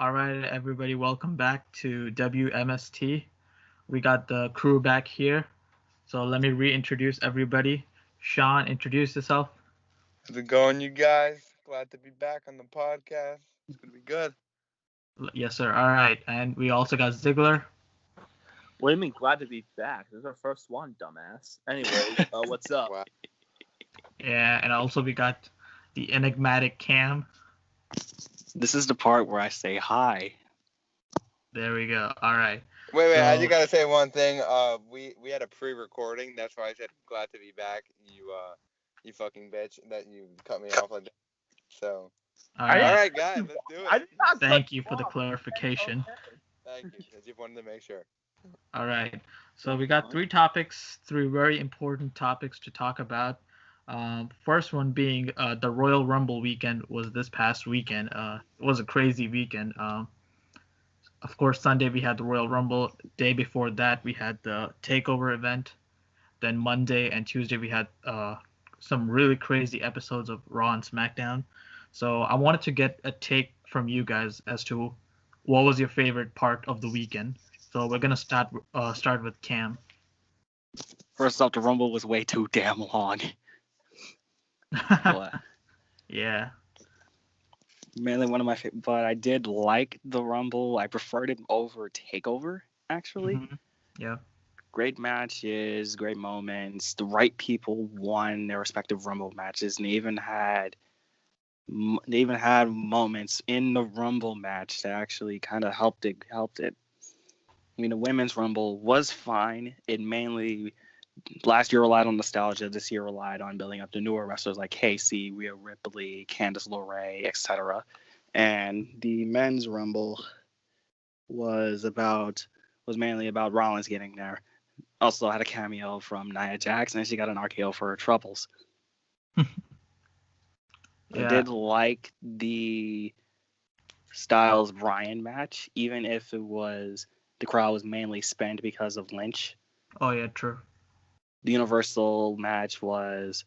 All right, everybody, welcome back to W.M.S.T. We got the crew back here. So let me reintroduce everybody. Shawn, introduce yourself. How's it going, you guys? Glad to be back on the podcast. It's gonna be good. Yes, sir. All right. And we also got Ziggler. What do you mean, glad to be back? This is our first one, dumbass. Anyway, what's up? Wow. Yeah, and also we got the enigmatic Cam. This is the part where I say hi. There we go. All right. Wait, I So- just gotta say one thing. We had a pre-recording. That's why I said glad to be back. You fucking bitch that you cut me off like that. So, All all right. right, guys, let's do I it. did not Thank you for the clarification. Thank you. I just wanted to make sure. All right. So we got three topics, three very important topics to talk about. First one being the Royal Rumble weekend was this past weekend. It was a crazy weekend. Of course, Sunday we had the Royal Rumble. Day before that we had the Takeover event. Then Monday and Tuesday we had some really crazy episodes of Raw and SmackDown. So I wanted to get a take from you guys as to what was your favorite part of the weekend. So we're gonna start with Cam. First off, the Rumble was way too damn long. But Yeah. mainly one of my favorite. But I did like the Rumble. I preferred it over Takeover, actually. Mhm. Yeah. Great matches, great moments. The right people won their respective Rumble matches, and they even had moments in the Rumble match that actually kind of helped it. I mean, the women's Rumble was fine. It mainly last year relied on nostalgia. This year relied on building up the newer wrestlers like Casey, Rhea Ripley, Candice LeRae, etc. And the men's Rumble was mainly about Rollins getting there. Also had a cameo from Nia Jax, and she got an RKO for her troubles. I Yeah. did like the Styles Bryan match, even if the crowd was mainly spent because of Lynch. Oh yeah, true. The Universal match was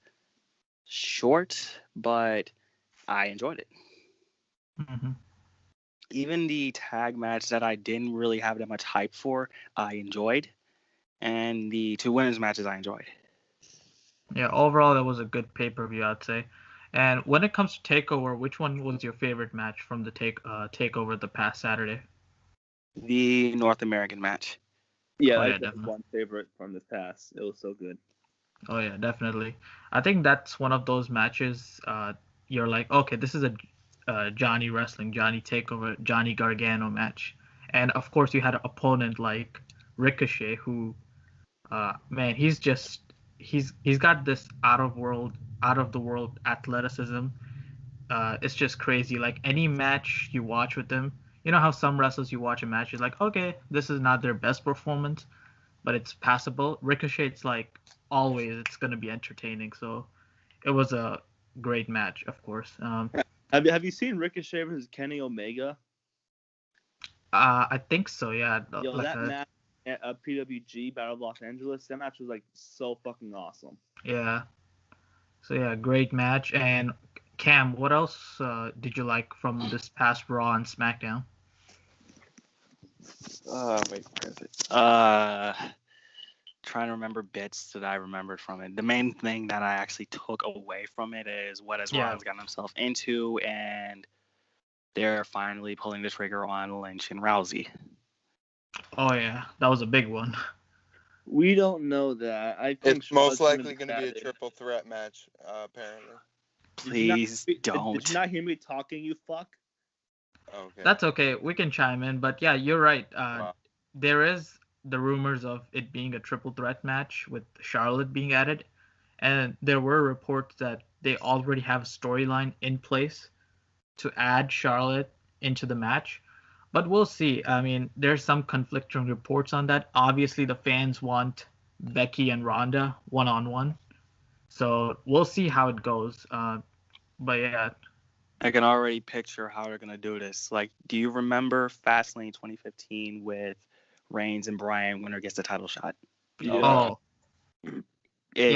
short, but I enjoyed it. Hmm. Even the tag match that I didn't really have that much hype for, I enjoyed. And the two women's matches I enjoyed. Yeah. Overall, that was a good pay-per-view, I'd say. And when it comes to Takeover, which one was your favorite match from the Takeover the past Saturday? The North American match. Yeah, Oh, yeah, that's definitely. one favorite from this past. It was so good. Oh yeah, definitely. I think that's one of those matches. You're like, okay, this is a Johnny Wrestling, Johnny Takeover, Johnny Gargano match, and of course you had an opponent like Ricochet, who, man, he's got this out of the world athleticism. It's just crazy. Like any match you watch with them, you know how some wrestlers you watch a match, you're like, okay, this is not their best performance, but it's passable. Ricochet, it's like always it's gonna be entertaining. So it was a great match, of course. Have you seen Ricochet versus Kenny Omega? I think so. Yeah. Yo, Like that match at PWG Battle of Los Angeles, that match was like so fucking awesome. Yeah. So yeah, great match. And Cam, what else did you like from this past Raw and SmackDown? Wait, where is it? Trying to remember bits that I remembered from it. The main thing that I actually took away from it is what has Yeah. Rollins gotten himself into, and they're finally pulling the trigger on Lynch and Rousey. Oh yeah, that was a big one. We don't know that. I think It's most Charlotte's gonna likely be going to be a added. triple threat match, apparently. Please Did don't. you not hear me talking, you fuck? Okay. That's okay. We can chime in, but yeah, you're right. Wow. There is the rumors of it being a triple threat match with Charlotte being added, and there were reports that they already have a storyline in place to add Charlotte into the match. But we'll see. I mean, there's some conflicting reports on that. Obviously, the fans want Becky and Ronda one-on-one, so we'll see how it goes. But yeah, I can already picture how they're gonna do this. Like, do you remember Fastlane 2015 with Reigns and Bryan? Winner gets the title shot. oh It's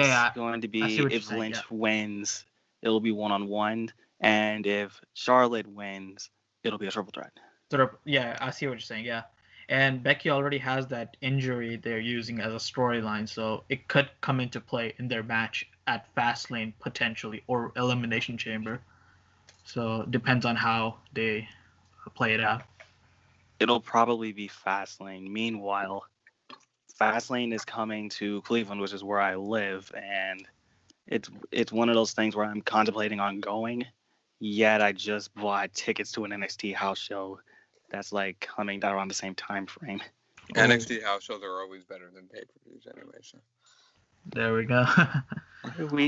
yeah, going to I see be what you're if saying, Lynch yeah. wins, it'll be 1-on-1, and if Charlotte wins, it'll be a triple threat. Yeah, I see what you're saying. Yeah, and Becky already has that injury they're using as a storyline, so it could come into play in their match at Fastlane potentially or Elimination Chamber. So depends on how they play it out. It'll probably be Fastlane. Meanwhile, Fastlane is coming to Cleveland, which is where I live, and it's one of those things where I'm contemplating on going. Yet I just bought tickets to an NXT house show that's like coming down around the same time frame. NXT house shows are always better than pay-per-views anyway. So. There we go.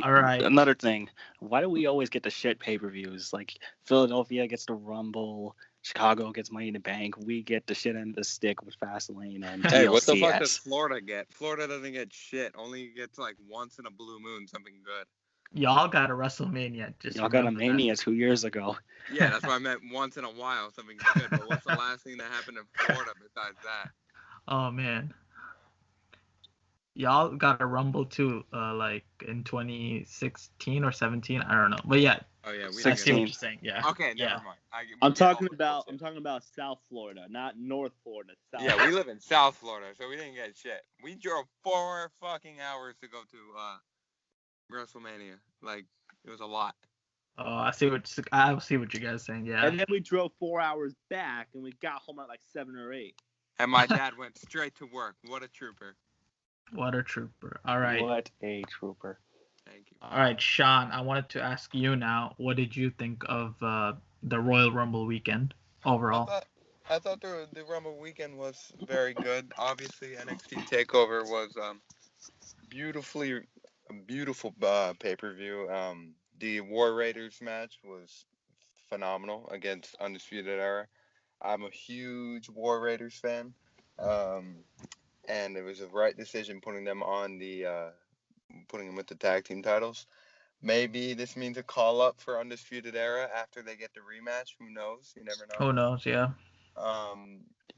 All right. Another thing, why do we always get the shit pay-per-views? Like Philadelphia gets the Rumble, Chicago gets Money in the Bank. We get the shit end of the stick with Fastlane and TLCS. Hey, what the fuck does Florida get? Florida doesn't get shit. Only gets like once in a blue moon something good. Y'all got a WrestleMania. Y'all got a Mania 2 years ago. Yeah, that's what I meant. Once in a while something good. But what's the last thing that happened in Florida besides that? Oh man. Y'all got a Rumble too, like in 2016 or 17. I don't know, but yeah. Oh yeah, I see what you're saying. Yeah. Okay, never mind. I'm talking about South Florida, not North Florida. South. Yeah, we live in South Florida, so we didn't get shit. We drove 4 fucking hours to go to WrestleMania. Like it was a lot. Oh, I see what you guys are saying. Yeah. And then we drove 4 hours back, and we got home at like 7 or 8. And my dad went straight to work. What a trooper. What a trooper. All right. What a trooper. Thank you. All right, Shawn, I wanted to ask you now, what did you think of the Royal Rumble weekend overall? I thought the Rumble weekend was very good. Obviously, NXT TakeOver was a beautiful pay-per-view. The War Raiders match was phenomenal against Undisputed Era. I'm a huge War Raiders fan. And it was a right decision putting them with the tag team titles. Maybe this means a call up for Undisputed Era after they get the rematch. Who knows? You never know. Who knows? Yeah.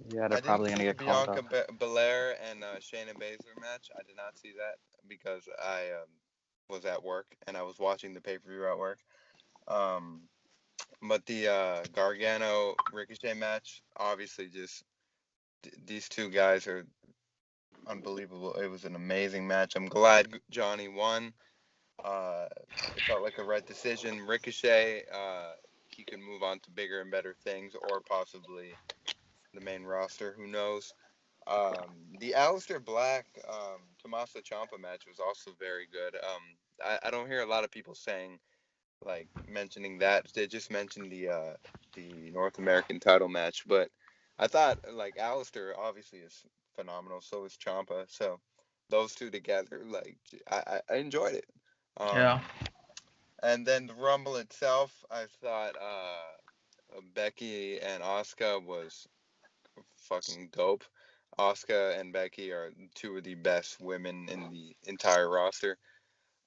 Yeah, they're probably gonna get called up. Bianca Belair and Shayna Baszler match. I did not see that because I was at work and I was watching the pay-per-view at work. But the Gargano Ricochet match, obviously, just these two guys are unbelievable. It was an amazing match. I'm glad Johnny won. It felt like a right decision. Ricochet, he could move on to bigger and better things, or possibly the main roster. Who knows? The Aleister Black, Tommaso Ciampa match was also very good. I don't hear a lot of people mentioning that. They just mentioned the North American title match, but I thought Aleister obviously is phenomenal. So is Ciampa. So those two together, I enjoyed it. Yeah. And then the Rumble itself, I thought Becky and Asuka was fucking dope. Asuka and Becky are two of the best women in the entire roster.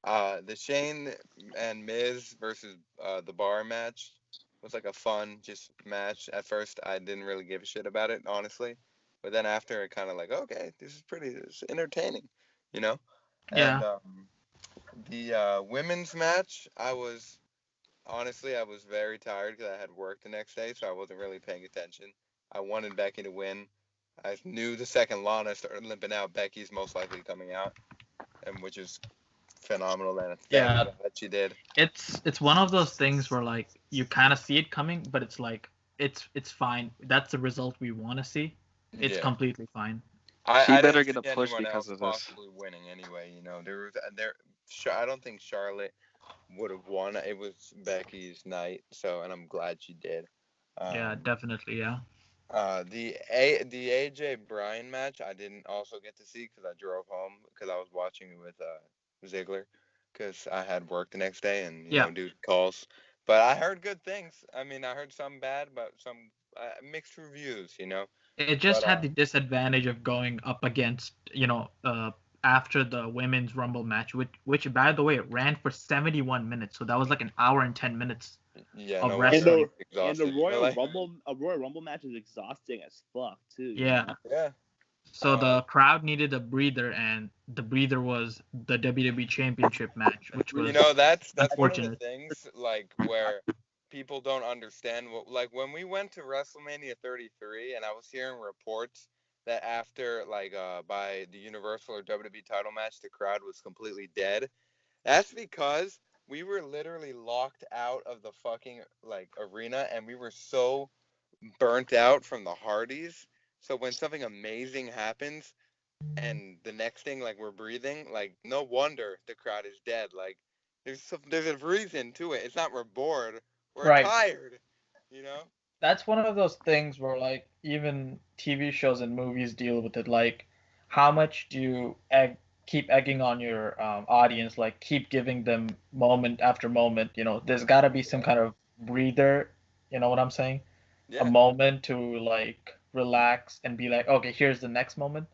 The Shane and Miz versus the Bar match was like a fun match. At first, I didn't really give a shit about it, honestly. But then after, it kind of okay, this is entertaining, you know? Yeah. And the women's match, I was very tired because I had work the next day, so I wasn't really paying attention. I wanted Becky to win. I knew the second Lana started limping out, Becky's most likely coming out, and which is phenomenal. And that she did. It's one of those things where you kind of see it coming, but it's it's fine. That's the result we want to see. It's completely fine. She better get a push because of this. Possibly winning anyway, I don't think Charlotte would have won. It was Becky's night, and I'm glad she did. Yeah, definitely, yeah. The AJ Bryan match I didn't also get to see because I drove home because I was watching it with Ziggler because I had work the next day and do calls. But I heard good things. I mean, I heard some bad, but some mixed reviews. It just had the disadvantage of going up against after the women's Rumble match, which by the way, it ran for 71 minutes, so that was like an hour and 10 minutes. Yeah, of wrestling. And the Royal Rumble match is exhausting as fuck too. Yeah. Yeah. So the crowd needed a breather, and the breather was the WWE Championship match, which was that's unfortunate. one of the things where people don't understand. Like when we went to WrestleMania 33, and I was hearing reports that after by the Universal or WWE title match, the crowd was completely dead. That's because we were literally locked out of the fucking arena, and we were so burnt out from the Hardys. So when something amazing happens, and the next thing we're breathing, no wonder the crowd is dead. There's a reason to it. It's not we're bored, we're Right. tired, you know. That's one of those things where even TV shows and movies deal with it. How much do you keep egging on your audience? Keep giving them moment after moment. There's got to be some kind of breather. You know what I'm saying? A Yeah. moment to relax and be like, okay, here's the next moment.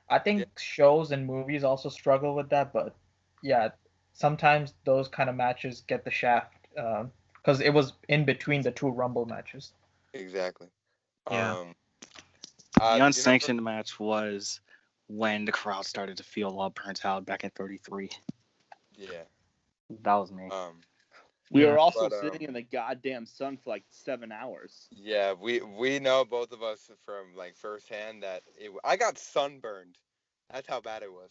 I think shows and movies also struggle with that, but yeah, sometimes those kind of matches get the shaft because it was in between the two Rumble matches. Exactly. Yeah. The unsanctioned match was when the crowd started to feel all burnt out back in 33. Yeah. That was me. We were also sitting in the goddamn sun for 7 hours. Yeah, we know, both of us, from firsthand that I got sunburned. That's how bad it was.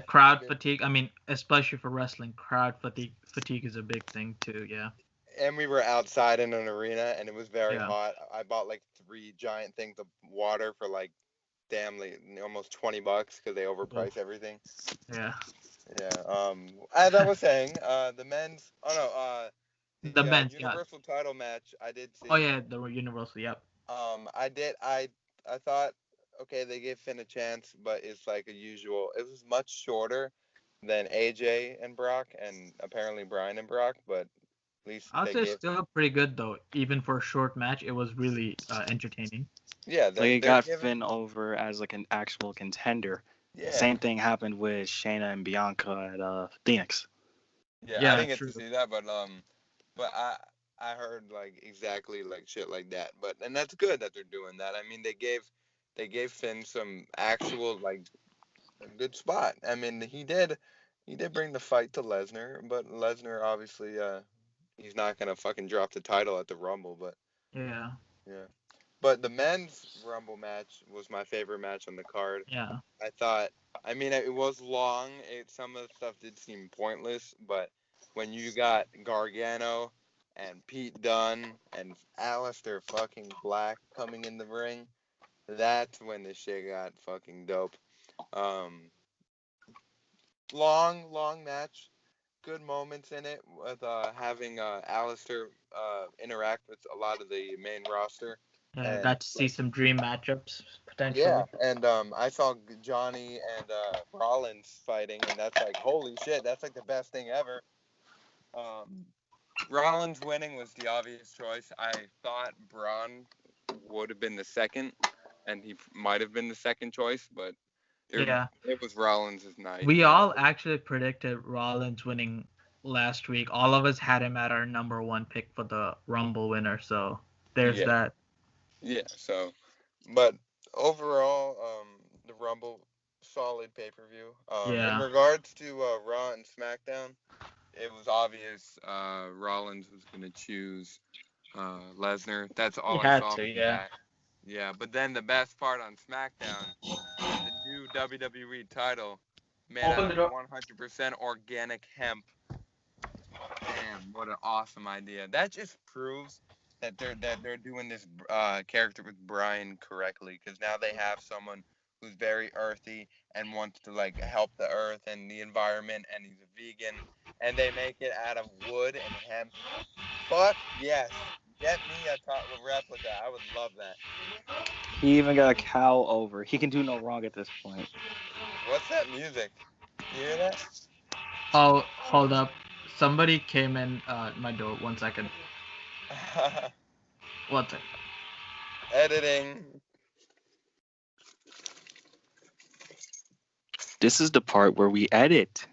Crowd fatigue. I mean, especially for wrestling, crowd fatigue is a big thing too. Yeah. And we were outside in an arena, and it was very hot. I bought 3 giant things of water for almost $20 because they overprice everything. Yeah. Yeah. As I was saying, the men's. Oh no. The men's Universal title match I did see. Oh yeah, the Universal. Yep. I did. I thought, okay, they gave Finn a chance, but it's a usual. It was much shorter than AJ and Brock, and apparently Bryan and Brock, but at least I'd say still pretty good though. Even for a short match, it was really entertaining. Yeah, it got Finn over as an actual contender. Yeah. Same thing happened with Shayna and Bianca at Phoenix. Yeah, I didn't get to see that, but I heard exactly shit like that. And that's good that they're doing that. I mean, they gave Finn some actual a good spot. I mean, he did bring the fight to Lesnar, but Lesnar obviously he's not gonna fucking drop the title at the Rumble, but yeah. But the men's Rumble match was my favorite match on the card. Yeah. I thought, I mean, it was long. Some of the stuff did seem pointless, but when you got Gargano and Pete Dunne and Aleister fucking Black coming in the ring, that's when the shit got fucking dope. Long match. Good moments in it with having Aleister interact with a lot of the main roster. Yeah, got to see some dream matchups potentially. Yeah, and I saw Johnny and Rollins fighting, and that's holy shit, that's the best thing ever. Rollins winning was the obvious choice. I thought Braun would have been the second, and he might have been the second choice, but it was Rollins' night. We all actually predicted Rollins winning last week. All of us had him at our number 1 pick for the Rumble winner, so there's that. Yeah, so, but overall, the Rumble, solid pay-per-view. In regards to Raw and SmackDown, it was obvious Rollins was going to choose Lesnar. That's all I saw. Yeah, but then the best part on SmackDown, the new WWE title made out of 100% organic hemp. Damn, what an awesome idea. That just proves that they're doing this character with Bryan correctly, because now they have someone who's very earthy and wants to help the earth and the environment, and he's a vegan, and they make it out of wood and hemp. Fuck yes, get me a replica. I would love that. He even got a cow over. He can do no wrong at this point. What's that music? You hear that? Oh, hold up. Somebody came in my door. 1 second. 1 second. Editing. This is the part where we edit.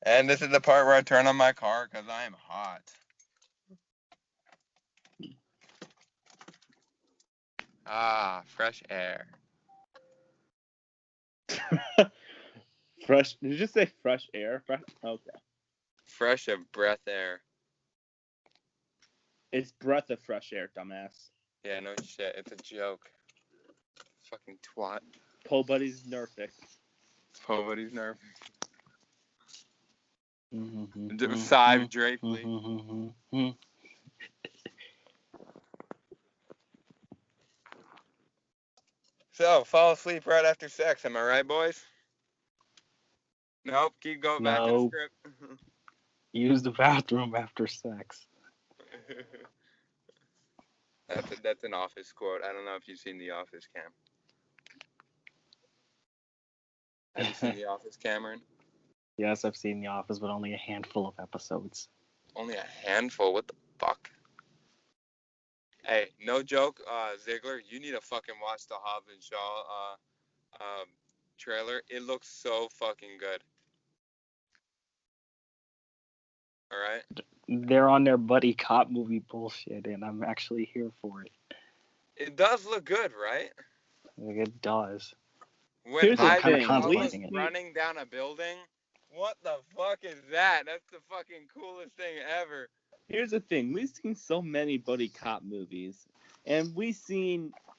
And this is the part where I turn on my car because I am hot. Ah, fresh air. Fresh? Did you just say fresh air? Okay. Fresh of breath air. It's breath of fresh air, dumbass. Yeah, no shit. It's a joke. Fucking twat. Po Buddy's nerfing. Nobody's nervous. Mm-hmm. Syed Drapely. So, fall asleep right after sex. Am I right, boys? Nope. Keep going back to the No. script. Use the bathroom after sex. That's an Office quote. I don't know if you've seen The Office, Cam. Have you seen The Office, Cameron? Yes, I've seen The Office, but only a handful of episodes. Only a handful. What the fuck? Hey, no joke. Ziggler, you need to fucking watch the Hobbs and Shaw trailer. It looks so fucking good. All right. They're on their buddy cop movie bullshit, and I'm actually here for it. It does look good, right? Like, it does. When Here's the Ivan thing, Drago's contemplating it. running down a building, what the fuck is that? That's the fucking coolest thing ever. Here's the thing. We've seen so many buddy cop movies, and we've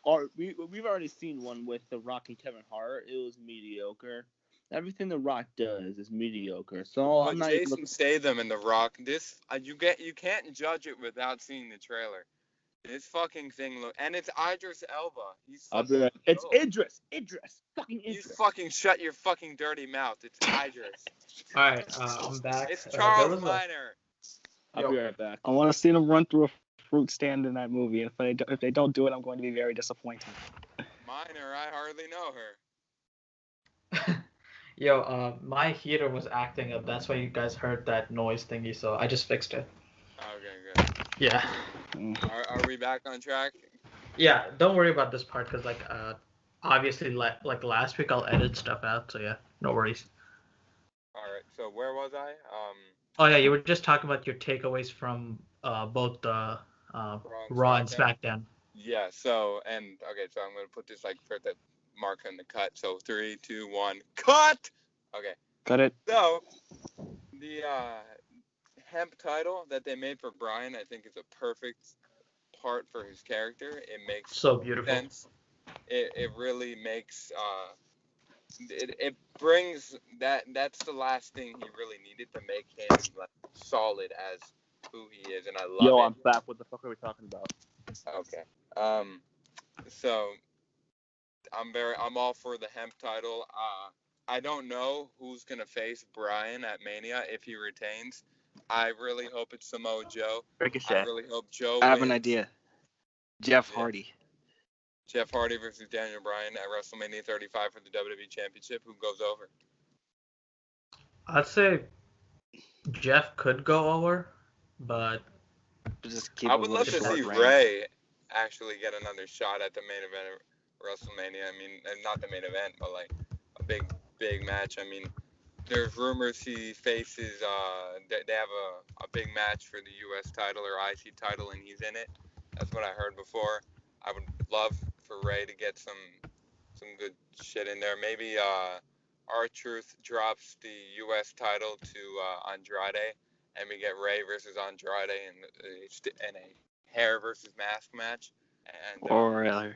already seen one with The Rock and Kevin Hart. It was mediocre. Everything The Rock does is mediocre. So But I'm not Jason Statham and The Rock, this you can't judge it without seeing the trailer. This fucking thing and it's Idris Elba. He's fucking It's dope. Idris, fucking You Idris. fucking shut your fucking dirty mouth. It's Idris. All right, I'm back. It's There Charles was a- Minor. I'll be right back. I want to see them run through a fruit stand in that movie. If they don't do it, I'm going to be very disappointed. Minor, I hardly know her. Yo, my heater was acting up. That's why you guys heard that noise thingy. So I just fixed it. Okay, good. Yeah. Are we back on track? Yeah. Don't worry about this part because obviously like last week I'll edit stuff out. So yeah, no worries. All right. So where was I? Oh yeah, you were just talking about your takeaways from both the Raw and SmackDown. Yeah. So I'm gonna put this for the mark on the cut. So 3, 2, 1, cut. Okay. Got it. So the hemp title that they made for Bryan, I think, is a perfect part for his character. It makes so beautiful sense. It really makes it brings that's the last thing he really needed to make him solid as who he is, and I love it. Yo, I'm back. What the fuck are we talking about? Okay. So I'm all for the hemp title. I don't know who's gonna face Bryan at Mania if he retains. I really hope it's Samoa Joe. Ricochet. I really hope Joe I have wins. an idea. Jeff Hardy. Jeff Hardy versus Daniel Bryan at WrestleMania 35 for the WWE Championship. Who goes over? I'd say Jeff could go over, but Just keep I it would with love a to short see reign. Ray actually get another shot at the main event of WrestleMania. I mean, not the main event, but like a big match. I mean, there's rumors he faces. They have a big match for the U.S. title or IC title, and he's in it. That's what I heard before. I would love for Ray to get some good shit in there. Maybe R-Truth drops the U.S. title to Andrade, and we get Ray versus Andrade in a hair versus mask match. And Or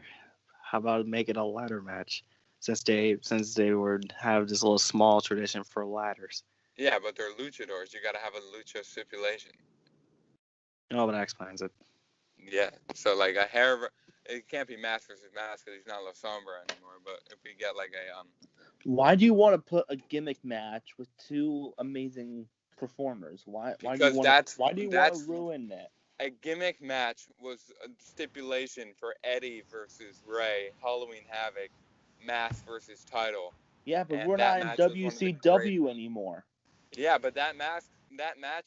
how about make it a ladder match? Since they would have this little small tradition for ladders. yeah, but they're luchadors. You got to have a lucha stipulation. No, but that explains it. Yeah, so like a hair, it can't be mask versus mask because he's not La Sombra anymore. But if we get like a Why do you want to put a gimmick match with two amazing performers? Why do you want to ruin that? A gimmick match was a stipulation for Eddie versus Ray, Halloween Havoc, mask versus title. Yeah, but And we're that not in match was one of the WCW anymore. Yeah, but that match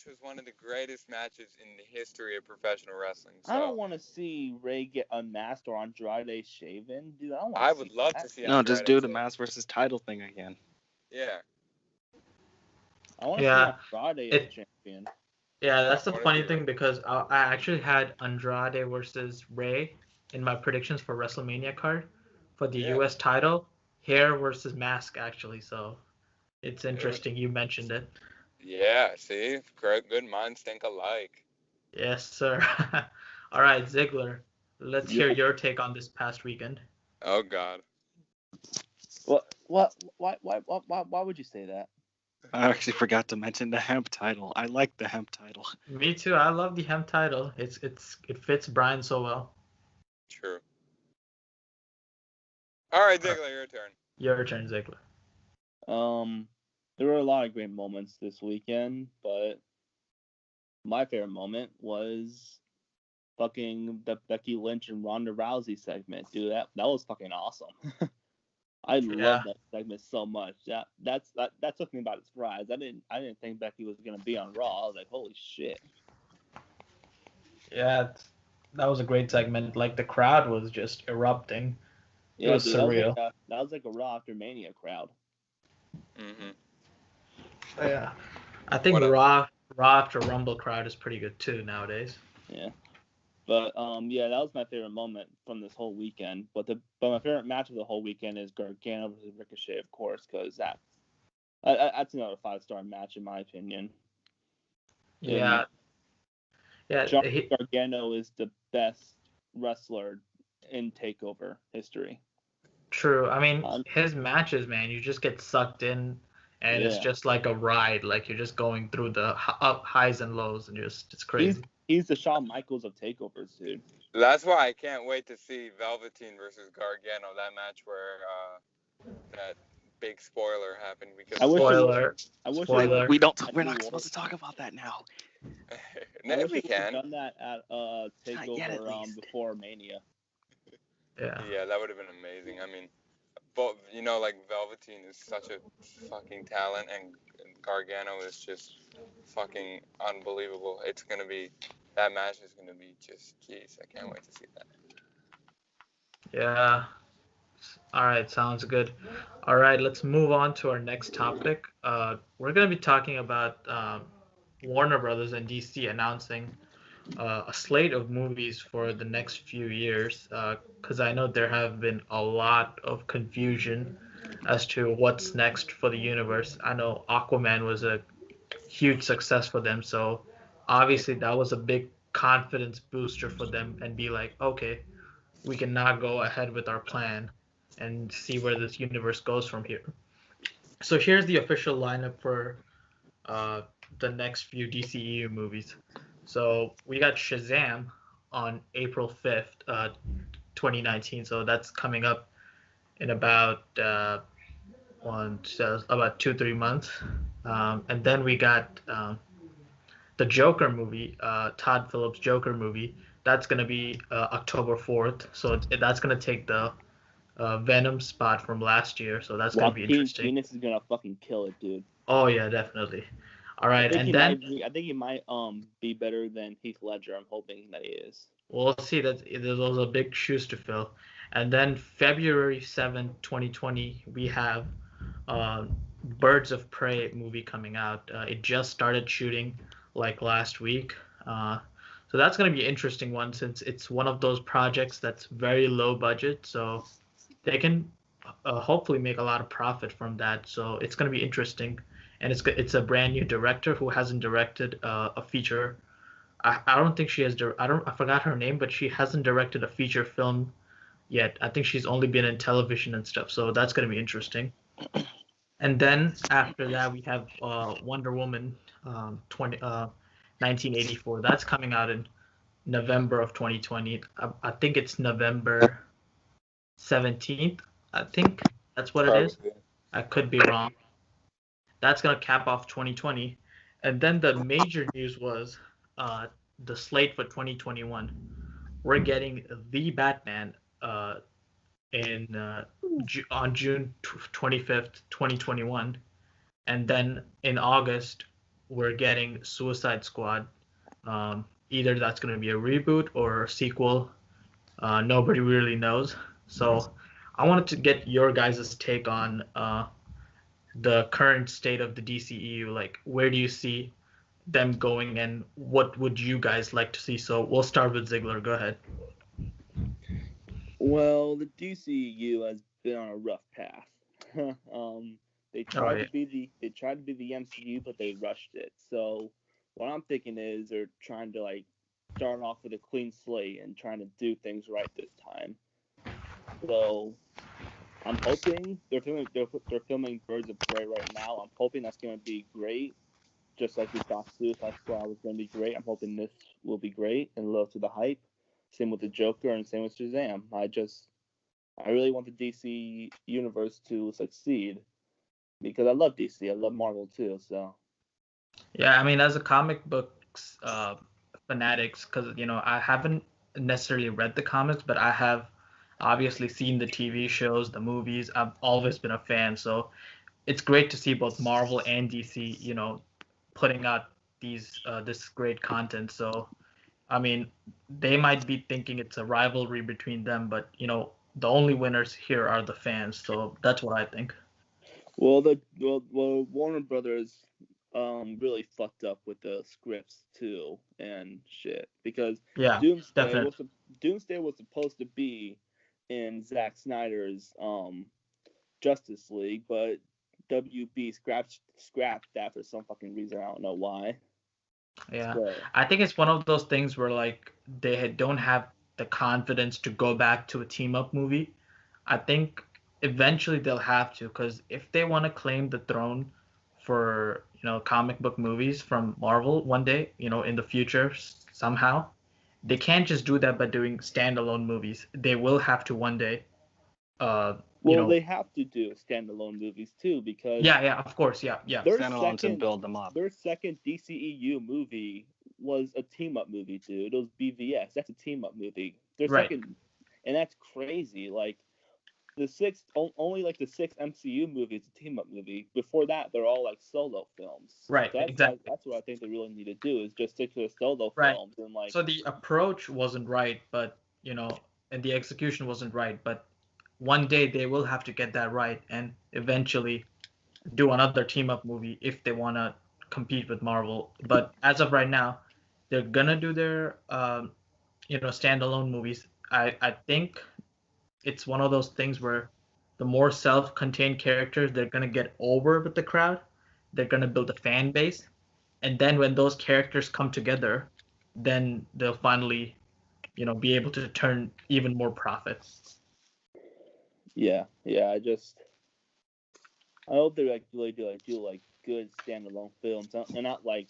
was one of the greatest matches in the history of professional wrestling. So I don't want to see Ray get unmasked or Andrade shaven, dude. I would love to see. No, Andrade just do the shaven. mask versus title thing again. Yeah. I want to see Andrade as champion. Yeah, that's the funny thing because I actually had Andrade versus Ray in my predictions for WrestleMania card for the U.S. title, hair versus mask actually. So it's interesting you mentioned it. Yeah, see, good minds think alike. Yes, sir. All right, Ziggler. Let's hear your take on this past weekend. Oh God. What? Why would you say that? I actually forgot to mention the hemp title. I like the hemp title. Me too. I love the hemp title. It fits Brian so well. True. All right, Ziggler, your turn. Your turn, Ziggler. There were a lot of great moments this weekend, but my favorite moment was fucking the Becky Lynch and Ronda Rousey segment, dude. That was fucking awesome. I love that segment so much. That took me by surprise. I didn't think Becky was gonna be on Raw. I was like, holy shit. Yeah, that was a great segment. Like the crowd was just erupting. Yeah, it was dude, surreal. that was like a Raw after Mania crowd. Mm-hmm. Yeah, I think Raw after Rumble crowd is pretty good too nowadays. Yeah. But yeah, that was my favorite moment from this whole weekend. But my favorite match of the whole weekend is Gargano versus Ricochet, of course, because that's another 5-star match in my opinion. Yeah, Shawn Gargano is the best wrestler in TakeOver history. True. I mean, his matches, man, you just get sucked in, and it's just like a ride. Like you're just going through the highs and lows, and it's crazy. He's the Shawn Michaels of takeovers, dude. That's why I can't wait to see Velveteen versus Gargano, that match where that big spoiler happened. Because spoiler. We're not supposed to talk about that now. No, we can. Done that at TakeOver before Mania. Yeah, that would have been amazing. I mean, but like Velveteen is such a fucking talent, and Gargano is just fucking unbelievable. That match is gonna be just, jeez, I can't wait to see that. Yeah. All right, sounds good. All right, let's move on to our next topic. We're gonna be talking about Warner Brothers and DC announcing a slate of movies for the next few years, because I know there have been a lot of confusion as to what's next for the universe. I know Aquaman was a huge success for them, so obviously that was a big confidence booster for them and be like, okay, we can now go ahead with our plan and see where this universe goes from here. So here's the official lineup for the next few DCEU movies. So we got Shazam on April 5th, 2019. So that's coming up in about about 2-3 months. And then we got the Joker movie, Todd Phillips' Joker movie. That's gonna be October 4th. So that's gonna take the Venom spot from last year. So that's gonna be interesting. Phoenix is gonna fucking kill it, dude. Oh yeah, definitely. All right, I think he might be better than Heath Ledger. I'm hoping that he is. We'll see. Those are big shoes to fill. And then February 7th, 2020, we have Birds of Prey movie coming out. It just started shooting like last week. So that's going to be an interesting one since it's one of those projects that's very low budget. So they can hopefully make a lot of profit from that. So it's going to be interesting. And it's a brand new director who hasn't directed a feature. I don't think she has. I forgot her name, but she hasn't directed a feature film yet. I think she's only been in television and stuff. So that's going to be interesting. And then after that, we have Wonder Woman 1984. That's coming out in November of 2020. I think it's November 17th. I think that's what it is. I could be wrong. That's going to cap off 2020. And then the major news was the slate for 2021. We're getting The Batman on June 25th, 2021. And then in August, we're getting Suicide Squad. Either that's going to be a reboot or a sequel. Nobody really knows. So I wanted to get your guys' take on the current state of the DCEU. Like, where do you see them going, and what would you guys like to see? So we'll start with Ziggler. Go ahead. Well, the DCEU has been on a rough path. They tried to be the MCU, but they rushed it. So what I'm thinking is they're trying to like starting off with a clean slate and trying to do things right this time. So I'm hoping they're filming Birds of Prey right now. I'm hoping that's going to be great, just like we thought Suicide Squad was going to be great. I'm hoping this will be great and live up to the hype. Same with the Joker and same with Shazam. I really want the DC universe to succeed because I love DC. I love Marvel too. So Yeah, I mean, as a comic books fanatics, because I haven't necessarily read the comics, but I have obviously seen the TV shows, the movies. I've always been a fan, so it's great to see both Marvel and DC, putting out this great content. So, I mean, they might be thinking it's a rivalry between them, but the only winners here are the fans. So that's what I think. well, Warner Brothers really fucked up with the scripts too and shit because Yeah, Doomsday definitely. was Doomsday was supposed to be in Zack Snyder's Justice League, but WB scrapped that for some fucking reason. I don't know why. Yeah, So I think it's one of those things where like don't have the confidence to go back to a team up movie. I think eventually they'll have to, because if they want to claim the throne for comic book movies from Marvel one day, in the future somehow, they can't just do that by doing standalone movies. They will have to one day. Uh, you well, know, they have to do standalone movies too because yeah, yeah, of course, yeah, yeah, their Standalones and second build them up. their second DCEU movie was a team up movie, dude. It was BVS. That's a team up movie. Their right, second, and that's crazy. Like only like the sixth MCU movie is a team up movie. Before that, they're all like solo films. right, So exactly. that's what I think they really need to do is just stick to the solo Right. films and like So the approach wasn't right, but and the execution wasn't right. But one day they will have to get that right and eventually do another team up movie if they want to compete with Marvel. But as of right now, they're gonna do their standalone movies. I think it's one of those things where the more self-contained characters they're gonna get over with the crowd, they're gonna build a fan base, and then when those characters come together, then they'll finally be able to turn even more profit. yeah. I hope they like really do like good standalone films and not like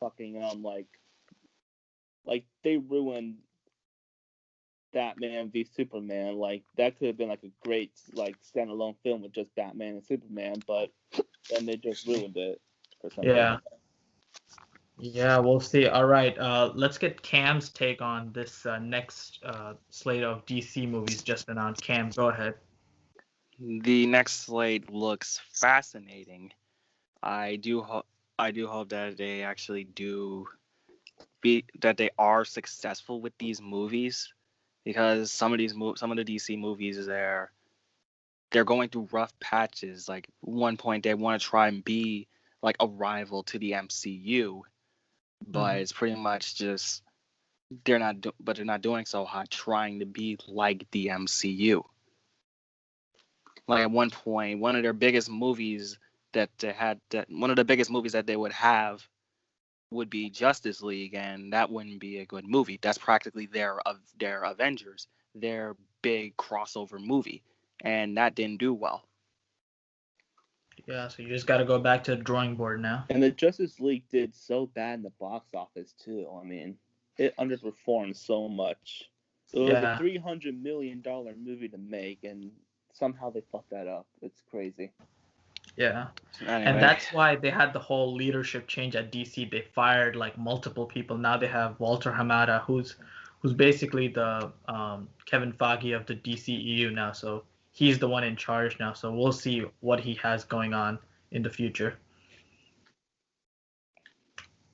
fucking like they ruined Batman v Superman. Like that could have been like a great like standalone film with just Batman and Superman, but then they just ruined it for some Yeah, reason. yeah, we'll see. All right, let's get Cam's take on this next slate of DC movies just announced. Cam, go ahead. The next slate looks fascinating. I do hope that they actually do that they are successful with these movies, because some of the DC movies they're going through rough patches. Like one point they want to try and be like a rival to the MCU, but Mhm. it's pretty much just they're not doing so hot trying to be like the MCU. Like at one point, one of their biggest movies that one of the biggest movies that they would have would be Justice League, and that wouldn't be a good movie. That's practically their Avengers, their big crossover movie, and that didn't do well. Yeah, so you just got to go back to the drawing board now. And the Justice League did so bad in the box office too. I mean, it underperformed so much. It was a Yeah, $300 million movie to make, and somehow they fucked that up. It's crazy. yeah. And Anyway, that's why they had the whole leadership change at DC. They fired like multiple people. Now they have Walter Hamada, who's basically the Kevin Feige of the DCEU now. So he's the one in charge now. So we'll see what he has going on in the future.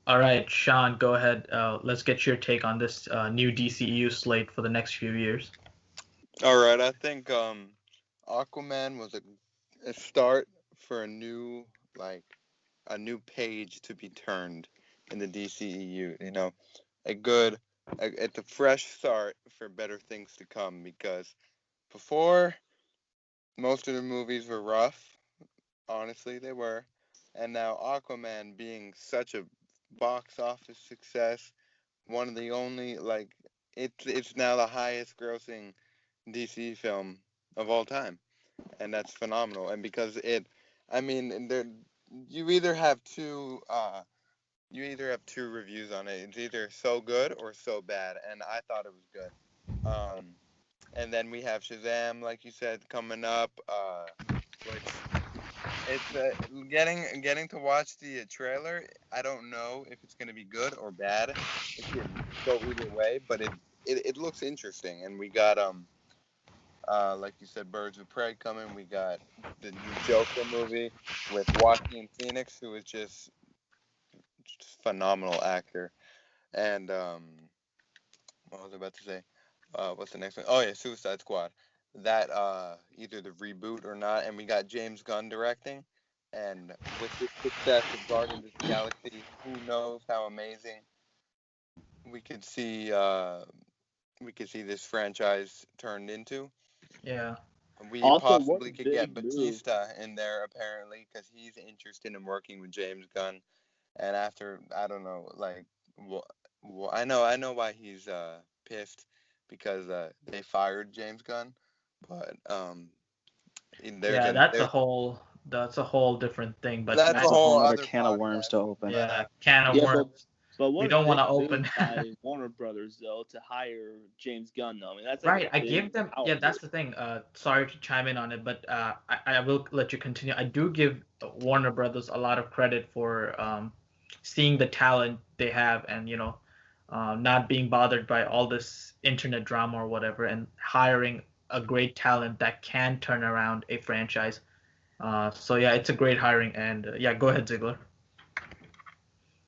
All right, Shawn, go ahead. Let's get your take on this new DCEU slate for the next few years. All right, I think Aquaman was a start for like a new page to be turned in the DCEU. A good, it's a fresh start for better things to come, because before most of the movies were rough. Honestly, they were. And now Aquaman being such a box office success one of the only it's now the highest grossing DC film of all time, and that's phenomenal. And because I mean, you either have two reviews on it. It's either so good or so bad, and I thought it was good. And then we have Shazam, like you said, coming up, which it's getting to watch the trailer. I don't know if it's gonna be good or bad. It could go either way, but it looks interesting. And we got like you said, Birds of Prey coming. We got the new Joker movie with Joaquin Phoenix, who is just phenomenal actor. And what was I about to say? What's the next one? Oh yeah, Suicide Squad. That either the reboot or not. And we got James Gunn directing. And with the success of Guardians of the Galaxy, who knows how amazing we could see this franchise turned into. Yeah. We Also, possibly one could get big move. Batista in there apparently because he's interested in working with James Gunn. And after I don't know, like, I know why he's pissed because they fired James Gunn, but Yeah, that's a whole different thing. But that's a That's a whole whole other other can of worms podcast. to open. yeah, can of Yeah, worms. but We what don't a want to big open. move by Warner Brothers though to hire James Gunn though. I mean that's like Right, a I big give them. power Yeah, move. that's the thing. Sorry to chime in on it, but I will let you continue. I do give Warner Brothers a lot of credit for seeing the talent they have, and not being bothered by all this internet drama or whatever, and hiring a great talent that can turn around a franchise. So yeah, it's a great hiring, and yeah, go ahead, Ziggler.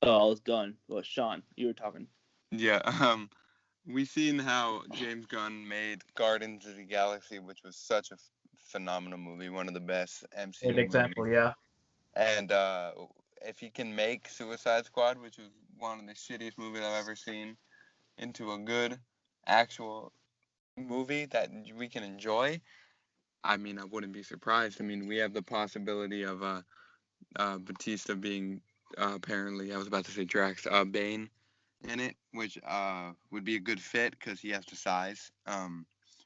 Oh, I was done. Well, Shawn, you were talking. Yeah, we seen how James Gunn made Guardians of the Galaxy, which was such a phenomenal movie, one of the best MCU Great example, movies. yeah. And if he can make Suicide Squad, which was one of the shittiest movies I've ever seen, into a good actual movie that we can enjoy, I mean, I wouldn't be surprised. I mean, we have the possibility of Batista being apparently, I was about to say Drax, Bane in it, which would be a good fit because he has the size.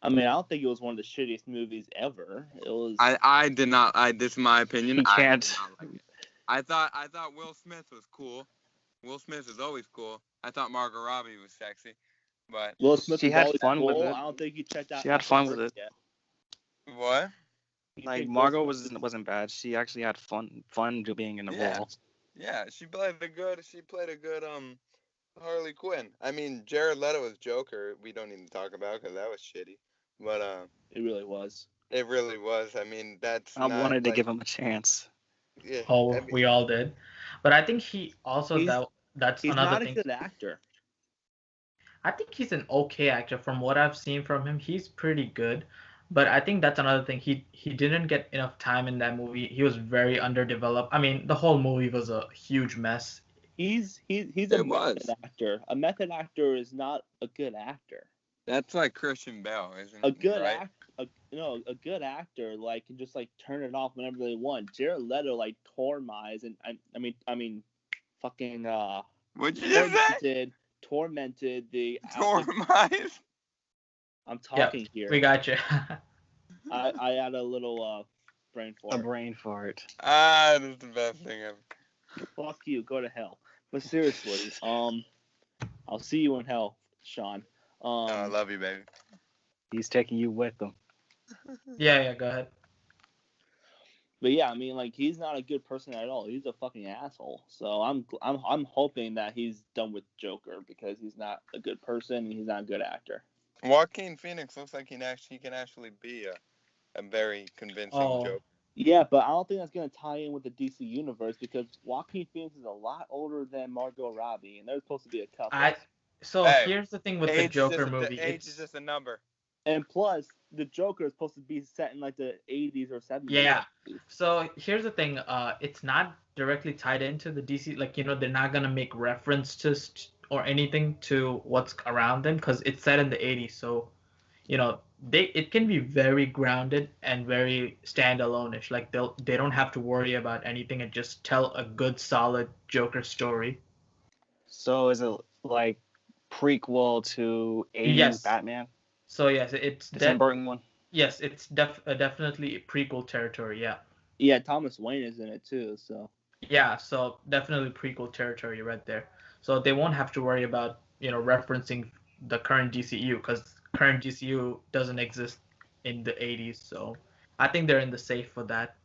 I mean, I don't think it was one of the shittiest movies ever. It was. I did not. This is my opinion. He I can't. did not like it. I thought Will Smith was cool. Will Smith is always cool. I thought Margot Robbie was sexy, but Will Smith She was had always fun with cool. it. I don't think you checked out. She had fun with it. Yet. what? You Like think Margot Will Smith wasn't bad. She actually had fun being in the Yeah. role. Yeah, she played a good Harley Quinn. I mean, Jared Leto as Joker. We don't even talk about because that was shitty, but It really was. it really was. I mean, that's I not wanted to like give him a chance. yeah. I Oh, mean, we all did. But I think he also He's that's he's another not a thing. good actor. I think he's an okay actor from what I've seen from him. He's pretty good. But I think that's another thing. He didn't get enough time in that movie. He was very underdeveloped. I mean, the whole movie was a huge mess. He's a it method was. actor. A method actor is not a good actor. That's like Christian Bale, isn't A it? good Right? a good actor like can just like turn it off whenever they want. Jared Leto like tormized and I mean fucking What'd you just say? tormented the Tormise. I'm Yeah, talking here. we got you. I had a little brain A fart. brain fart. Ah, that's the best thing ever. Fuck you, go to hell. But seriously, I'll see you in hell, Shawn. I love you, baby. He's taking you with him. Yeah, go ahead. But yeah, I mean, like he's not a good person at all. He's a fucking asshole. So I'm hoping that he's done with Joker because he's not a good person and he's not a good actor. Joaquin Phoenix looks like he can actually be a very convincing Oh, Joker. Yeah, but I don't think that's gonna tie in with the DC universe because Joaquin Phoenix is a lot older than Margot Robbie, and they're supposed to be a couple. So Hey, here's the thing with the Age is Joker just movie. age is just a number. And plus, the Joker is supposed to be set in like the 80s or 70s. Yeah. So here's the thing. It's not directly tied into the DC. Like they're not gonna make reference to or anything to what's around them because it's set in the 80s. So it can be very grounded and very standalone-ish. Like they don't have to worry about anything and just tell a good solid Joker story. So is it like prequel to 80s Yes. Batman? So yes, it's The Tim Burton one? yes, it's definitely prequel territory. Yeah. Yeah, Thomas Wayne is in it too. So Yeah, so definitely prequel territory right there. So they won't have to worry about, referencing the current DCU because current DCU doesn't exist in the 80s. So I think they're in the safe for that.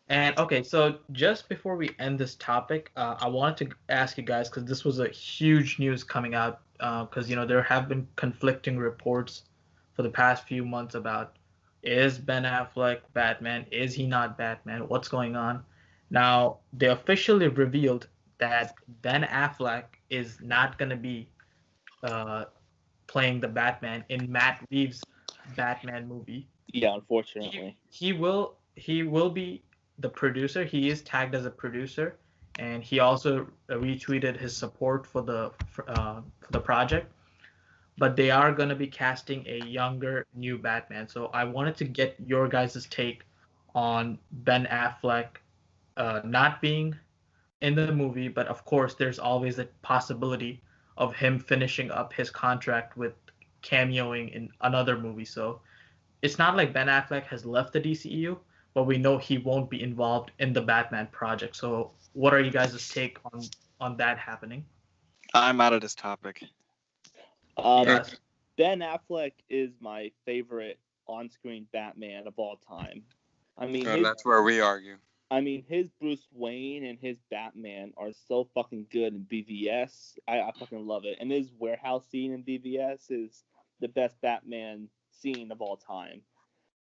And okay, so just before we end this topic, I wanted to ask you guys because this was a huge news coming out because there have been conflicting reports for the past few months about is Ben Affleck Batman? Is he not Batman? What's going on? Now they officially revealed that Ben Affleck is not going to be uh, playing the Batman in Matt Reeves' Batman movie. yeah, unfortunately. He will be the producer. He is tagged as a producer, and he also retweeted his support for the project. But they are going to be casting a younger new Batman. So I wanted to get your guys' take on Ben Affleck not being in the movie, but of course there's always a possibility of him finishing up his contract with cameoing in another movie. So it's not like Ben Affleck has left the DCEU, but we know he won't be involved in the Batman project. So, what are you guys' take on that happening? I'm out of this topic. Yes. Ben Affleck is my favorite on-screen Batman of all time. I mean, That's where we argue. His Bruce Wayne and his Batman are so fucking good in BVS. I fucking love it. And his warehouse scene in BVS is the best Batman scene of all time.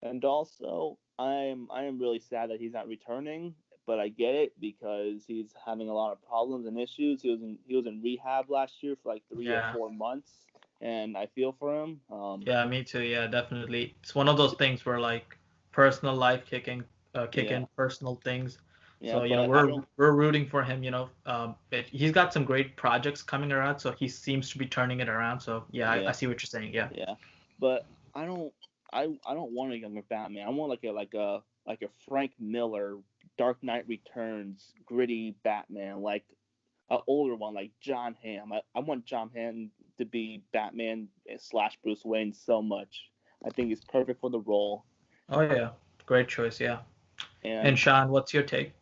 And also, I am really sad that he's not returning, but I get it because he's having a lot of problems and issues. He was in rehab last year for like 3 or 4 months, and I feel for him. Yeah, me too. Yeah, definitely. It's one of those things where like personal life kicking Yeah. personal things. Yeah, So but we're rooting for him. He's got some great projects coming around, so he seems to be turning it around. So yeah, I see what you're saying. Yeah. Yeah, but I don't I don't want a younger Batman. I want like a Frank Miller Dark Knight Returns gritty Batman, like an older one like John Hamm. I want John Hamm to be Batman / Bruce Wayne so much. I think he's perfect for the role. Oh yeah, great choice. Yeah. And And Shawn, what's your take?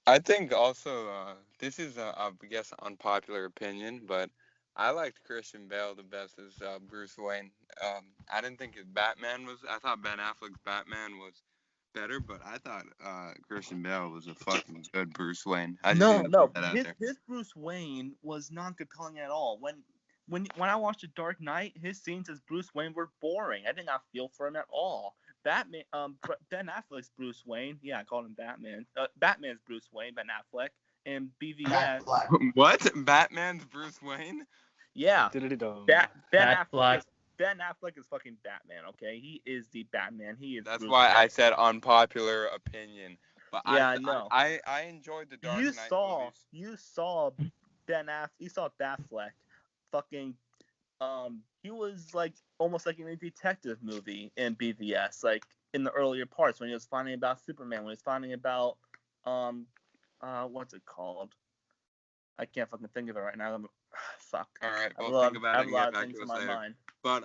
I think also this is I guess unpopular opinion, but I liked Christian Bale the best as Bruce Wayne. I didn't think his Batman was. I thought Ben Affleck's Batman was better, but I thought Christian Bale was a fucking good Bruce Wayne. I just need to put that out there. His Bruce Wayne was not compelling at all. When I watched The Dark Knight, his scenes as Bruce Wayne were boring. I did not feel for him at all. Ben Affleck's Bruce Wayne, yeah, I called him Batman. Batman's Bruce Wayne, Ben Affleck, and BVS. What? Batman's Bruce Wayne? Yeah, Bat Affleck. Ben Affleck is fucking Batman. Okay, he is the Batman. He is. That's Bruce why Wayne. I said unpopular opinion. But yeah, I know. I enjoyed the Dark Knight movies. You saw You saw Batfleck, fucking. He was like almost like in a detective movie in BVS, like in the earlier parts when he was finding about Superman, when he was finding about what's it called? I can't fucking think of it right now. Fuck. All right, I well, think about it have and a lot get of back things to in us my later. mind. But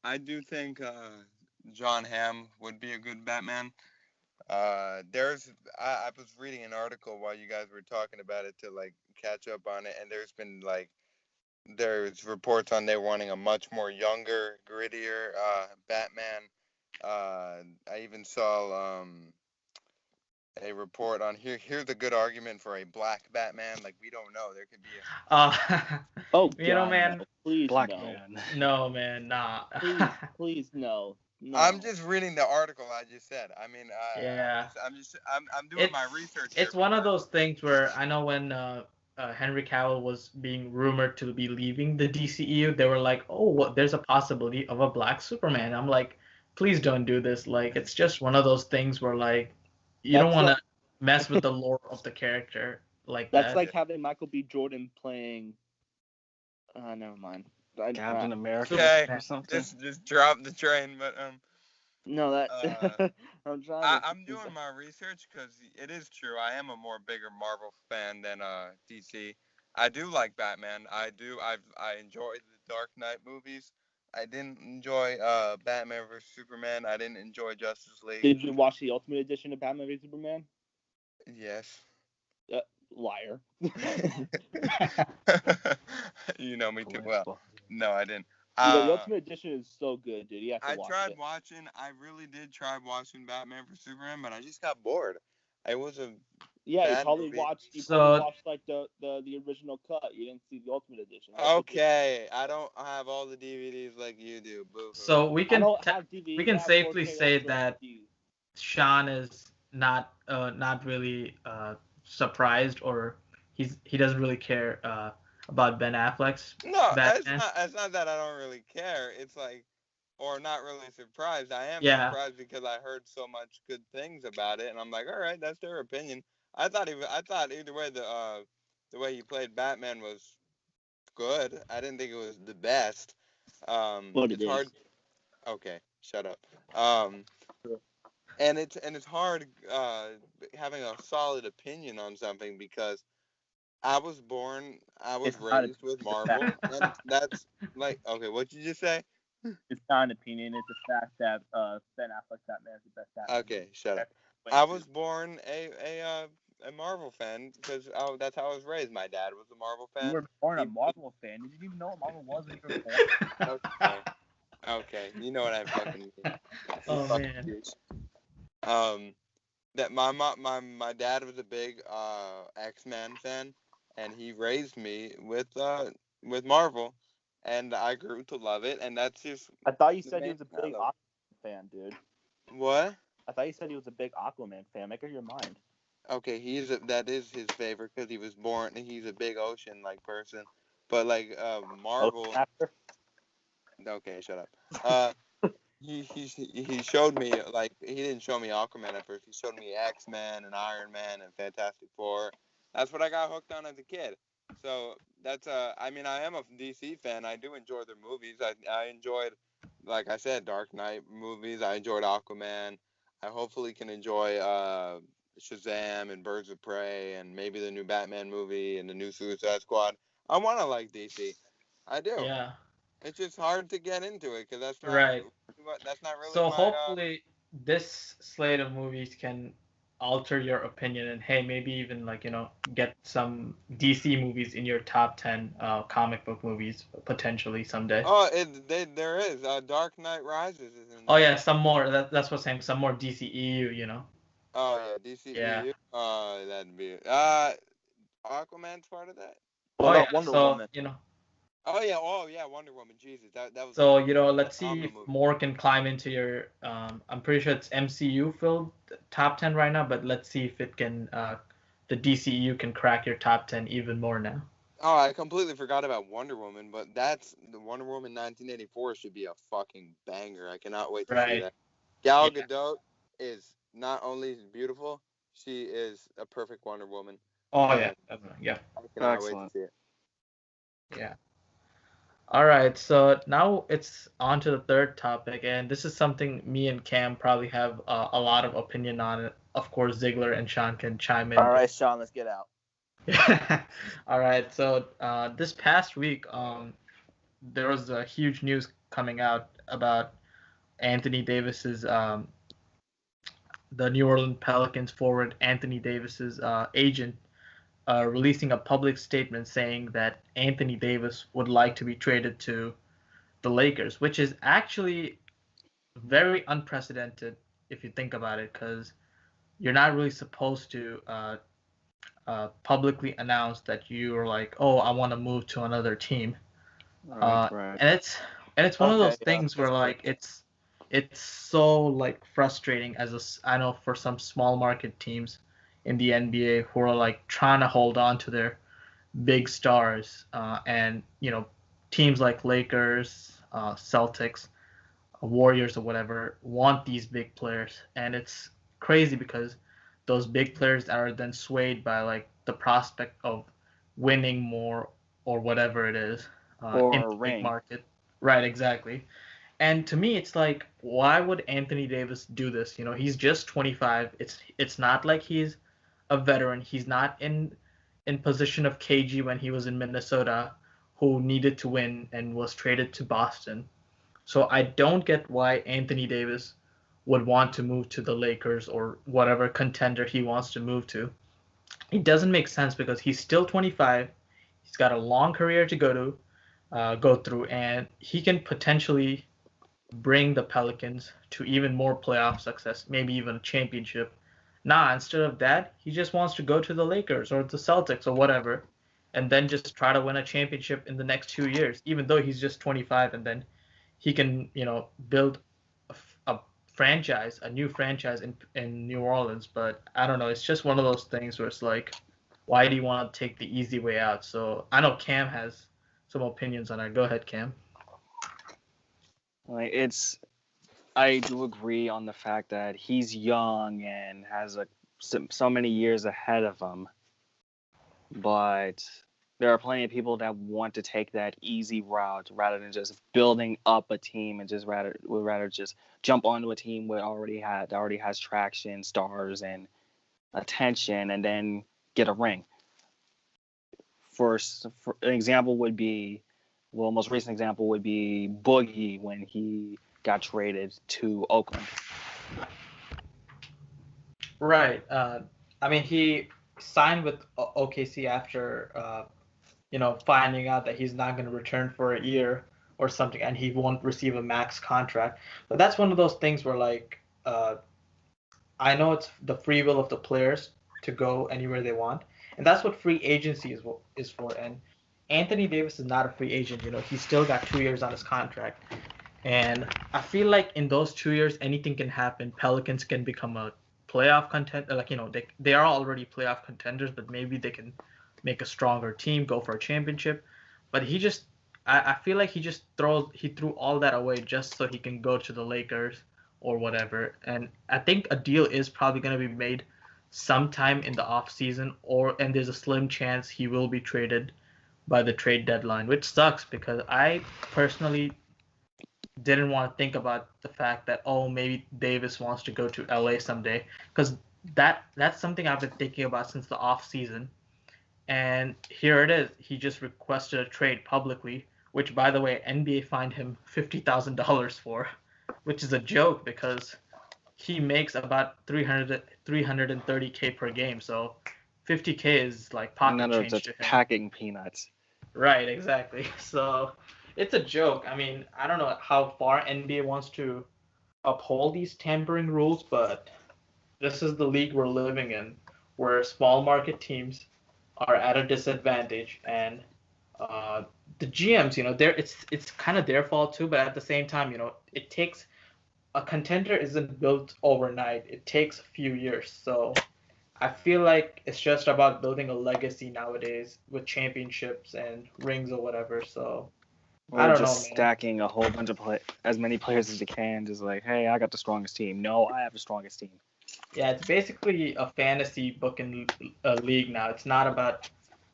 I do think John Hamm would be a good Batman. I was reading an article while you guys were talking about it to like catch up on it, and there's reports on they wanting a much more younger, grittier Batman. I even saw a report on here's a good argument for a black Batman. Like, we don't know, there could be Oh, God, man. No. Please Black no. man. No, man, nah. Please no. No. I'm just reading the article I just said. I mean, Yeah. I'm doing my research. It's one of those things where I know when Henry Cavill was being rumored to be leaving the DCEU, they were like, "Oh, there's a possibility of a black Superman." I'm like, "Please don't do this." Like, it's just one of those things where like you don't want to mess with the lore of the character like that. That's like having Michael B. Jordan playing. Never mind. Captain America Okay, or something. just drop the train, but No, that I'm trying. I'm doing my research because it is true. I am a more bigger Marvel fan than DC. I do like Batman. I enjoy the Dark Knight movies. I didn't enjoy Batman vs Superman. I didn't enjoy Justice League. Did you watch the Ultimate Edition of Batman v Superman? Yes. Liar. You know me too well. No, I didn't. The Ultimate Edition is so good, dude. You have to watch it. I really did try watching Batman vs Superman, but I just got bored. It was a you probably movie. watched like the original cut. You didn't see the Ultimate Edition. Okay, I don't have all the DVDs like you do. Boo-hoo. So we can safely say that Shawn is not really surprised, or he doesn't really care about Ben Affleck's Batman. It's not that I don't really care. It's like, or not really surprised. I am surprised because I heard so much good things about it, and I'm like, all right, that's their opinion. I thought either way the way he played Batman was good. I didn't think it was the best. It's hard. Okay, shut up. And it's hard having a solid opinion on something because I was raised with Marvel, and that's like, okay, what'd you just say? It's not an opinion. It's a fact that Ben Affleck's Batman is the best Batman. Okay, shut up. I was born a Marvel fan because that's how I was raised. My dad was a Marvel fan. You were born a Marvel fan. Did you even know what Marvel was when you were born? Okay, you know what I fucking mean. Oh man. That my dad was a big X-Men fan, and he raised me with Marvel, and I grew to love it, and that's just. I thought you said he was a big Aquaman fan, dude. What? I thought you said he was a big Aquaman fan. Make up your mind. Okay, that is his favorite because he was born. He's a big ocean like person, but like Marvel. Okay, shut up. He showed me, like, he didn't show me Aquaman at first. He showed me X-Men and Iron Man and Fantastic Four. That's what I got hooked on as a kid. So that's I mean, I am a DC fan. I do enjoy their movies. I enjoyed, like I said, Dark Knight movies. I enjoyed Aquaman. I hopefully can enjoy Shazam and Birds of Prey and maybe the new Batman movie and the new Suicide Squad. I want to like DC. I do. Yeah. It's just hard to get into it because that's not right. That's not really. So hopefully this slate of movies can alter your opinion, and hey, maybe even like get some DC movies in your top 10 comic book movies potentially someday. Oh, there is Dark Knight Rises is in there. Oh yeah, some more. That's what I'm saying. Some more DCEU, Oh yeah, DCEU. Yeah. That'd be Aquaman's part of that. Oh yeah, Wonder Woman. Oh yeah, Wonder Woman. Jesus, that was. So let's see if more can climb into your. I'm pretty sure it's MCU filled top 10 right now, but let's see if it can. The DCEU can crack your top 10 even more now. Oh, I completely forgot about Wonder Woman, but that's the Wonder Woman 1984 should be a fucking banger. I cannot wait to see that. Gal Gadot is not only beautiful, she is a perfect Wonder Woman. Oh yeah, definitely. Yeah. I cannot wait to see it. Yeah. All right, so now it's on to the third topic, and this is something me and Cam probably have a lot of opinion on it. Of course, Ziggler and Shawn can chime in. All right, Shawn, let's get out. All right, so this past week, there was a huge news coming out about Anthony Davis's, the New Orleans Pelicans forward Anthony Davis's agent, releasing a public statement saying that Anthony Davis would like to be traded to the Lakers, which is actually very unprecedented if you think about it, because you're not really supposed to publicly announce that you're like, oh, I want to move to another team. Right. And it's one of those things where like it's so like frustrating I know for some small market teams in the NBA who are like trying to hold on to their big stars, and teams like Lakers, Celtics, Warriors or whatever want these big players, and it's crazy because those big players are then swayed by like the prospect of winning more or whatever it is in the big market. Right, exactly. And to me, it's like, why would Anthony Davis do this? He's just 25. It's not like he's a veteran. He's not in in position of KG when he was in Minnesota, who needed to win and was traded to Boston. So I don't get why Anthony Davis would want to move to the Lakers or whatever contender he wants to move to. It doesn't make sense because he's still 25. He's got a long career to go through, and he can potentially bring the Pelicans to even more playoff success, maybe even a championship. Nah, instead of that, he just wants to go to the Lakers or the Celtics or whatever, and then just try to win a championship in the next 2 years, even though he's just 25, and then he can, build a franchise, a new franchise in New Orleans. But I don't know, it's just one of those things where it's like, why do you want to take the easy way out? So I know Cam has some opinions on that. Go ahead, Cam. Like I do agree on the fact that he's young and has so many years ahead of him, but there are plenty of people that want to take that easy route rather than just building up a team and would rather just jump onto a team that already has traction, stars, and attention, and then get a ring. For an example would be, most recent example would be Boogie when he got traded to Oakland. Right. I mean, he signed with OKC after, finding out that he's not going to return for a year or something, and he won't receive a max contract. But that's one of those things where, like, I know it's the free will of the players to go anywhere they want, and that's what free agency is for. And Anthony Davis is not a free agent. He's still got 2 years on his contract. And I feel like in those 2 years, anything can happen. Pelicans can become a playoff contender. Like, they are already playoff contenders, but maybe they can make a stronger team, go for a championship. But I feel like he threw all that away just so he can go to the Lakers or whatever. And I think a deal is probably going to be made sometime in the off season, and there's a slim chance he will be traded by the trade deadline, which sucks because I personally didn't want to think about the fact that, maybe Davis wants to go to LA someday, because that's something I've been thinking about since the off season. And here it is. He just requested a trade publicly, which, by the way, NBA fined him $50,000 for, which is a joke because he makes about 330K per game. So 50K is like pocket change to him. Packing peanuts. Right, exactly. So it's a joke. I mean, I don't know how far NBA wants to uphold these tampering rules, but this is the league we're living in, where small market teams are at a disadvantage, and the GMs, it's kind of their fault too. But at the same time, it takes a contender isn't built overnight. It takes a few years. So I feel like it's just about building a legacy nowadays with championships and rings or whatever. So I don't know, man. Stacking a whole bunch of as many players as you can. Just like, hey, I got the strongest team. No, I have the strongest team. Yeah, it's basically a fantasy book in a league now. It's not about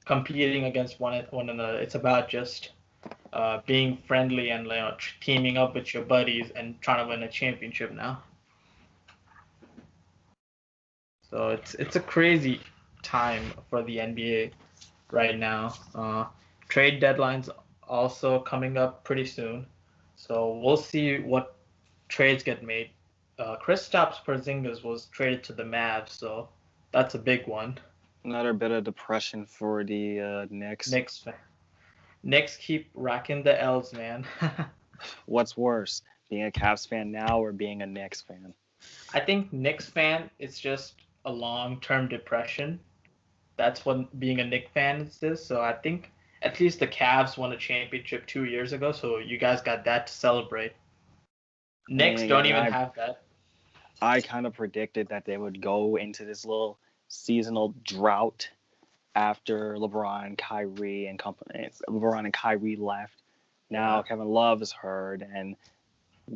competing against one another. It's about just being friendly and teaming up with your buddies and trying to win a championship now. So it's a crazy time for the NBA right now. Trade deadlines also coming up pretty soon, so we'll see what trades get made. Kristaps Porzingis was traded to the Mavs, so that's a big one. Another bit of depression for the Knicks. Knicks keep racking the L's, man. What's worse, being a Cavs fan now or being a Knicks fan? I think Knicks fan is just a long-term depression. That's what being a Knicks fan is. So I think at least the Cavs won a championship 2 years ago, so you guys got that to celebrate. Knicks don't even have that. I kind of predicted that they would go into this little seasonal drought after LeBron, Kyrie, and company. LeBron and Kyrie left. Now Kevin Love is hurt, and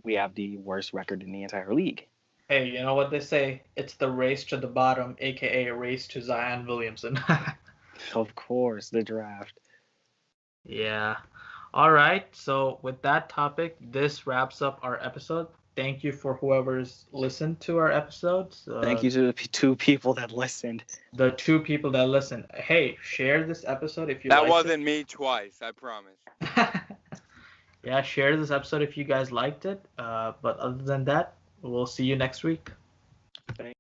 we have the worst record in the entire league. Hey, you know what they say? It's the race to the bottom, aka a race to Zion Williamson. Of course, the draft. Yeah. All right. So with that topic, this wraps up our episode. Thank you for whoever's listened to our episodes. Thank you to the two people that listened. The two people that listen. Hey, share this episode if you That liked wasn't me twice, I promise. it. Yeah, share this episode if you guys liked it. But other than that, we'll see you next week.